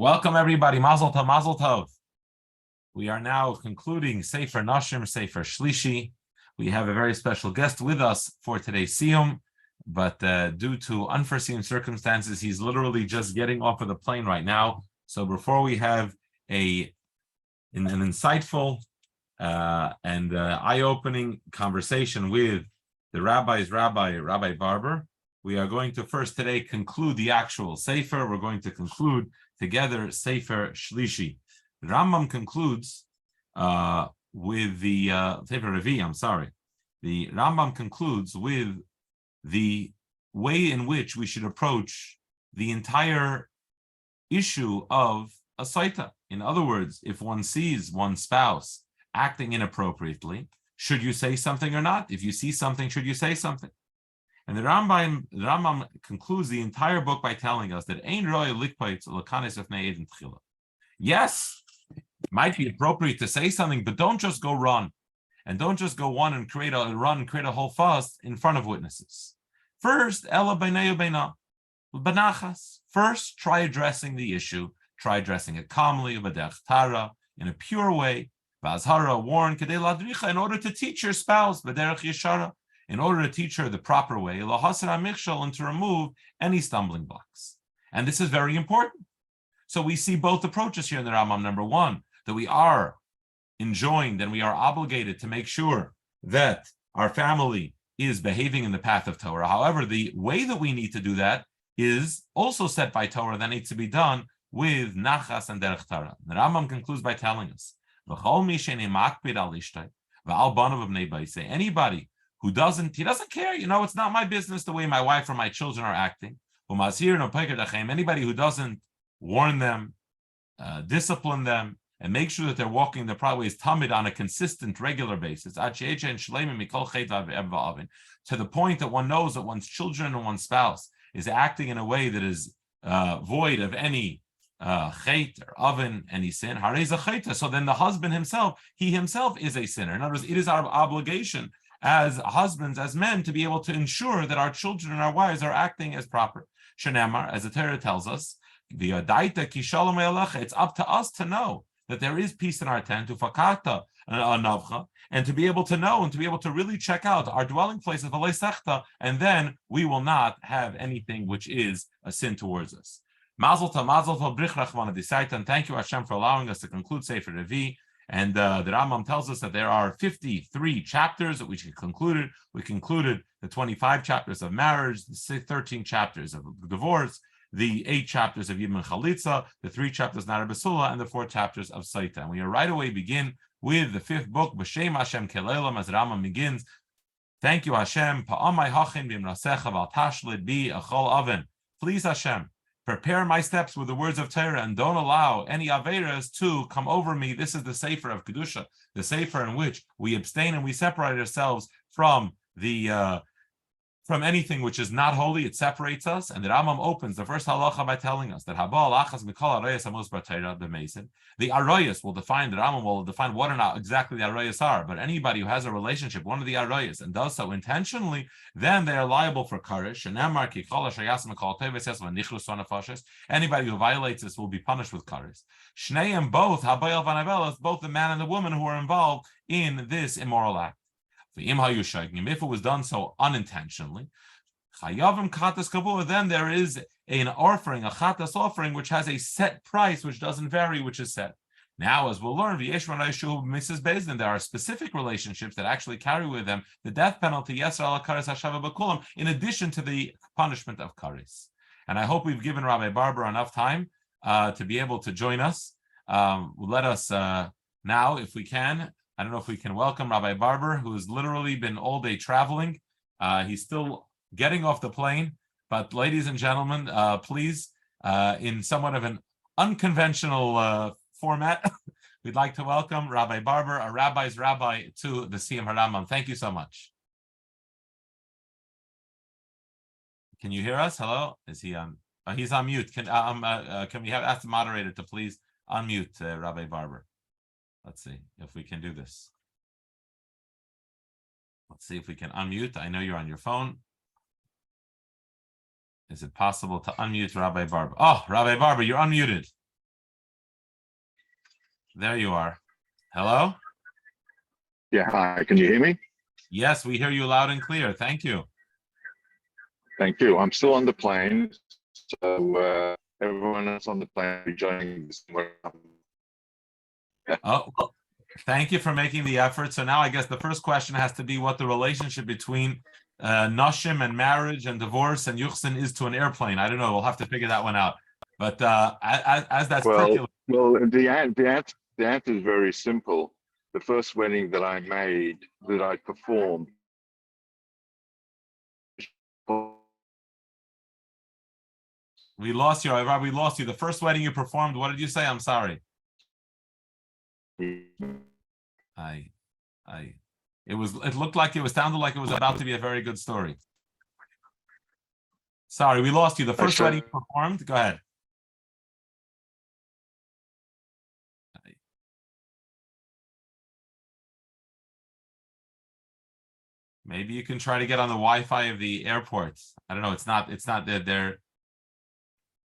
Welcome everybody. Mazel tov, mazel tov. We are now concluding Sefer Noshim, Sefer Shlishi. We have a very special guest with us for today's Siyum, but due to unforeseen circumstances, he's literally just getting off of the plane right now. So before we have an insightful and eye-opening conversation with the Rabbi's Rabbi Barber, we are going to first today conclude the actual Sefer. We're going to conclude together Sefer Shlishi. The Rambam concludes with the Sefer Revi, The Rambam concludes with the way in which we should approach the entire issue of a saita. In other words, if one sees one's spouse acting inappropriately, should you say something or not? If you see something, should you say something? And the Rambam concludes the entire book by telling us that yes, it might be appropriate to say something, but don't just go run. And don't just go and create a whole fuss in front of witnesses. First, first, try addressing the issue. Try addressing it calmly, in a pure way. Warn, in order to teach your spouse, in order to teach her the proper way, and to remove any stumbling blocks. And this is very important. So we see both approaches here in the Rambam. Number one, that we are enjoined and we are obligated to make sure that our family is behaving in the path of Torah. However, the way that we need to do that is also set by Torah. That needs to be done with nachas and derech Torah. The Rambam concludes by telling us, anybody who doesn't care, it's not my business the way my wife or my children are acting. Anybody who doesn't warn them, discipline them, and make sure that they're walking the proper way is tamid on a consistent, regular basis, to the point that one knows that one's children and one's spouse is acting in a way that is void of any chet or oven, any sin. So then the husband himself, he himself is a sinner. In other words, it is our obligation as husbands, as men, to be able to ensure that our children and our wives are acting as proper. Shenamar, as the Torah tells us, it's up to us to know that there is peace in our tent, and to be able to know and to be able to really check out our dwelling places, and then we will not have anything which is a sin towards us. Mazel tov, brich rachmana d'saita, and thank you Hashem for allowing us to conclude Sefer Revi. And the Rambam tells us that there are 53 chapters that we concluded. We concluded the 25 chapters of marriage, the 13 chapters of divorce, the 8 chapters of Yibn Chalitza, the 3 chapters of Nara Basula, and the 4 chapters of Saita. And we right away begin with the 5th book, B'Shem Hashem Kelelam, as Rambam begins. Thank you, Hashem. Pa'amai hachin b'imrasecha v'al tashlid bi achol oven. Please, Hashem, prepare my steps with the words of Torah and don't allow any averas to come over me. This is the Sefer of Kedusha, the Sefer in which we abstain and we separate ourselves from from anything which is not holy. It separates us. And the Rambam opens the first halacha by telling us that the arayas will define, the Rambam will define what or not exactly the arayas are, but anybody who has a relationship, one of the arayas, and does so intentionally, then they are liable for karish. Anybody who violates this will be punished with karish. Both the man and the woman who are involved in this immoral act. If it was done so unintentionally, then there is an offering, a chatas offering, which has a set price, which doesn't vary, which is set. Now, as we'll learn, there are specific relationships that actually carry with them the death penalty, in addition to the punishment of kares. And I hope we've given Rabbi Barber enough time to be able to join us. Let us now, if we can, I don't know if we can welcome Rabbi Barber, who has literally been all day traveling. He's still getting off the plane. But ladies and gentlemen, please, in somewhat of an unconventional format, we'd like to welcome Rabbi Barber, a rabbi's rabbi, to the Siyum Rambam. Thank you so much. Can you hear us? Hello? Is he on? He's on mute. Can we ask the moderator to please unmute Rabbi Barber? Let's see if we can do this. Let's see if we can unmute. I know you're on your phone. Is it possible to unmute Rabbi Barber? Oh, Rabbi Barber, you're unmuted. There you are. Hello? Yeah, hi. Can you hear me? Yes, we hear you loud and clear. Thank you. Thank you. I'm still on the plane, so everyone else on the plane will be joining this. Oh, well, thank you for making the effort. So now I guess the first question has to be what the relationship between Noshim and marriage and divorce and Yuchsin is to an airplane. I don't know. We'll have to figure that one out. But as that's well, the answer is very simple. The first wedding that I performed. We lost you, Rabbi. We lost you. The first wedding you performed, what did you say? I'm sorry. It looked like it sounded like it was about to be a very good story. Sorry, we lost you. The first wedding you performed, go ahead. Maybe you can try to get on the Wi-Fi of the airport. I don't know. It's not there.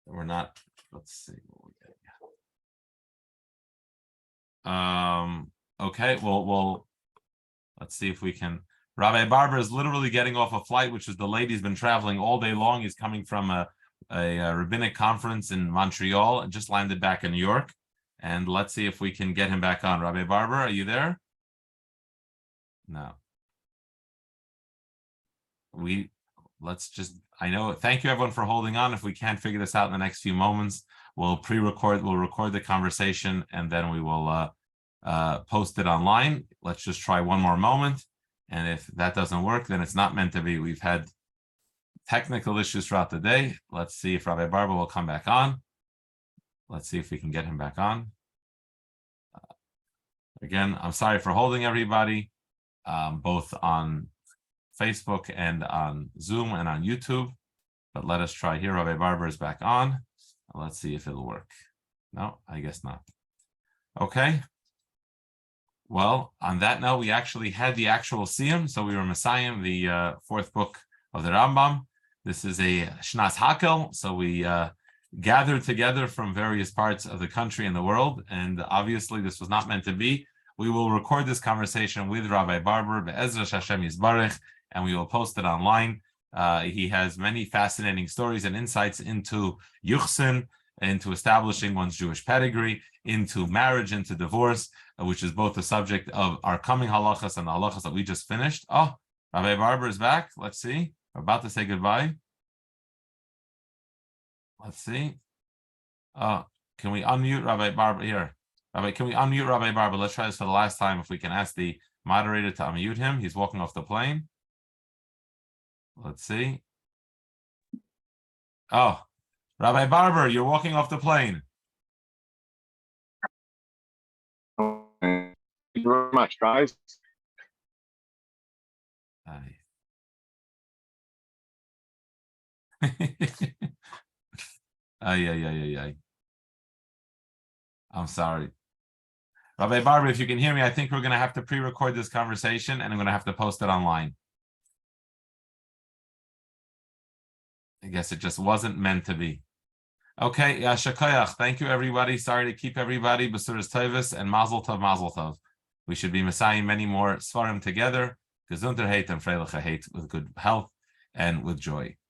We're not. Let's see. Okay. Well, let's see if we can. Rabbi Barber is literally getting off a flight, which is delayed. He's been traveling all day long. He's coming from a rabbinic conference in Montreal and just landed back in New York. And let's see if we can get him back on. Rabbi Barber, are you there? No. Thank you everyone for holding on. If we can't figure this out in the next few moments, we'll record the conversation and then we will post it online. Let's just try one more moment. And if that doesn't work, then it's not meant to be. We've had technical issues throughout the day. Let's see if Rabbi Barber will come back on. Let's see if we can get him back on. Again, I'm sorry for holding everybody, both on Facebook and on Zoom and on YouTube, but let us try here. Rabbi Barber is back on. Let's see if it'll work. No, I guess not. Okay. Well, on that note, we actually had the actual Siyum, so we were Messiahim, the fourth book of the Rambam. This is a Shnas Hakel, so we gathered together from various parts of the country and the world, and obviously this was not meant to be. We will record this conversation with Rabbi Barber, Be'ezras Hashem Yisbarech, and we will post it online. He has many fascinating stories and insights into Yuchsin, into establishing one's Jewish pedigree, into marriage, into divorce, which is both the subject of our coming halachas and the halachas that we just finished. Oh, Rabbi Barber is back. Let's see. We're about to say goodbye. Let's see. Can we unmute Rabbi Barber here? Rabbi, can we unmute Rabbi Barber? Let's try this for the last time. If we can ask the moderator to unmute him. He's walking off the plane. Let's see. Oh, Rabbi Barber, you're walking off the plane. Thank you very much, guys. I'm sorry. Rabbi Barber, if you can hear me, I think we're going to have to pre-record this conversation and I'm going to have to post it online. I guess it just wasn't meant to be. Okay, Shakayach. Thank you, everybody. Sorry to keep everybody. Basuras Tovis and Mazel Tov, Mazel Tov. We should be Messiahing many more Svarim together. Gesundheit and Freiliche Hate with good health and with joy.